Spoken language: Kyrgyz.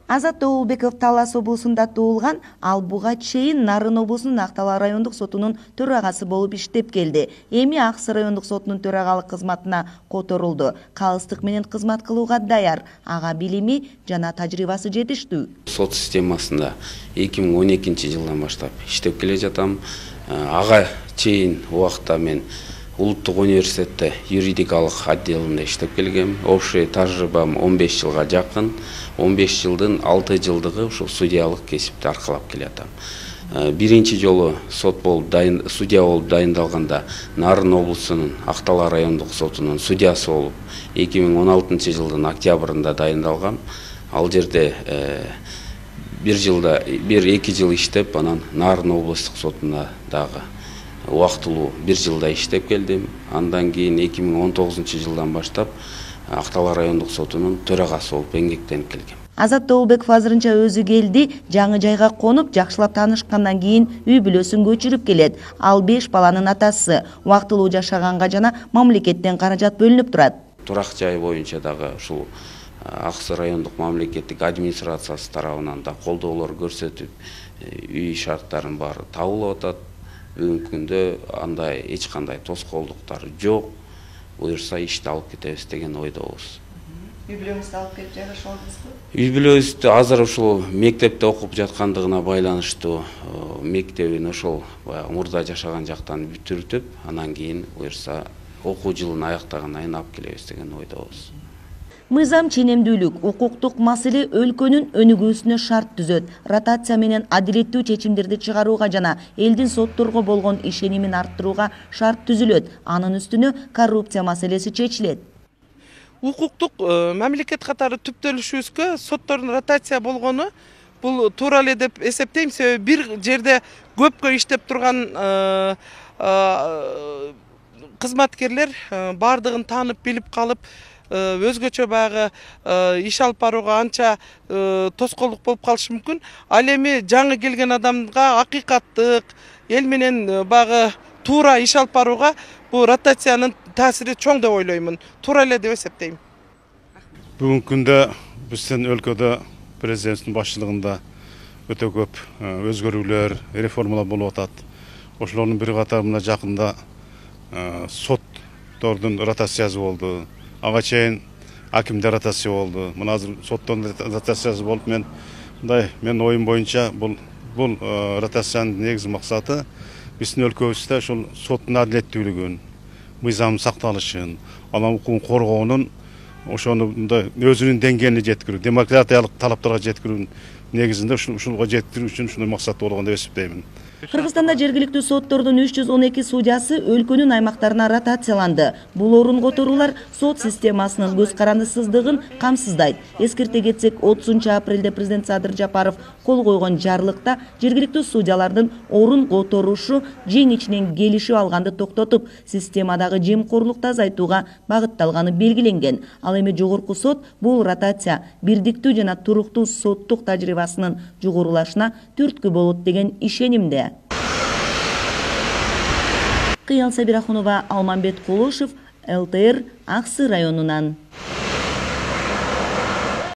Азат Тоолбеков Талас облусунда туулган, ал буга чейин Нарын облусунун Актала райондук сотунун төрагасы болуп иштеп келди. Эми Аксы райондук сотунун төрагалык кызматына которулду. Калыстык менен кызмат кылууга даяр. Ага билими жана тажрыйбасы жетиштүү. Сот системасында 2012 жылдан баштап иштеп келе жатам. Ага чейин убакта мен Улуттук университетте юридикалык отделинде иштеп келгем. Общий тажрыйбам 15 жылга жакын. 15 жылдын 6 жылдыгы ушул судьялык кесипти аркалап келатам. Биринчи жолу судья болуп дайындалганда Нарын облусунун Актала райондук сотунун судьясы болуп 2016 жылдын октябрында дайындалгам. Ал жерде бир-эки жыл иштеп, анан Нарын облустук сотуна дагы убактылуу 1 жылда иштеп келдим. Андан кийин 2019 жылдан баштап Актала райондук сотунун төрагасы болуп эмгектенип келгем. Азат Тоолбеков азырынча өзү келди, жаңы жайга конуп, жакшылап таанышкандан кийин үй бүлөсүн көчүрүп келет. Ал 5 баланын атасы. Убактылуу жашаганга жана мамлекеттен каражат бөлүнүп турат. Турак жай боюнча дагы ушул Аксы райондук мамлекеттик администрациясы тарабынан да колдоолор көрсөтүп, үй шарттарын баары табылып атат. Бүгүнкү күндө андай эч кандай тоскоолдуктар жок. Буюрса ишти алып кетебиз деген ойдобуз. Үй бүлөңүздү алып келип жайгашып алдыңызбы? Үй бүлөбүздү азыр ушул мектепте окуп жаткандыгына байланыштуу мектебин ошол мурда жашаган жактан бүтүртүп, анан кийин буюрса окуу жылын аяктагандан кийин алып келебиз деген ойдобуз. Мыйзам ченемдүүлүк, укуктук маселе өлкөнүн өнүгүүсүнө шарт түзөт. Ротация менен адилеттүү чечимдерди чыгарууга жана элдин сотторго болгон ишенимин арттырууга шарт түзүлөт. Анын үстүнө коррупция маселеси чечилет. Укуктук мамлекет катары түптөлүшүбүзгө соттордун ротация болгону бул туура эле деп эсептейм. Себеби бир жерде көпкө иштеп турган кызматкерлер бардыгын таанып билип калып, өзгөчө багы иш алып барууга анча тоскоолдук болуп калышы мүмкүн. Ал эми жаңы келген адамга акыйкаттык, эл менен багы туура иш алып барууга бул ротациянын таасири чоң деп ойлоймун. Туура эле деп эсептейм. Бүгүнкү күндө биздин өлкөдө президенттин башчылыгында өтө көп өзгөрүүлөр, реформалар болуп атат. Ошолордун бир катары мына жакында соттордун ротациясы болду. Ага чейин акимдер ротация болду. Мына азыр соттордун ротациясы болуп, мен оюм боюнча бул ротациянын негизги максаты биздин өлкөбүздө ошол соттун адилеттүүлүгүн, мыйзамдын сакталышын, анан укугун коргоонун ошону өзүнүн деңгээлине жеткирүү, демократиялык талаптарга жеткирүүнүн негизинде ушулга жеткирүү үчүн ушундай максат болгон деп эсептеймин. Кыргызстанда жергиликтүү соттордун 312 судьясы өлкөнүн аймактарына ротацияланды. Бул орун которуулар сот системасынын көз карандысыздыгын камсыздайт. Эскерте кетсек, 30 апрелде президент Садыр Жапаров кол койгон жарлыкта жергиликтүү судьялардын орун которушу жең ичинен келишип алганды токтотуп, системадагы жемкорлукту азайтууга багытталганы белгиленген. Ал эми жогорку сот бул ротация бирдиктүү жана туруктуу соттук тажрыйбасынын жогорулашына түрткү болот деген ишенимде. Кыял Сабирахунова, Алмамбет Кулушев, ЛТР, Аксы районунан.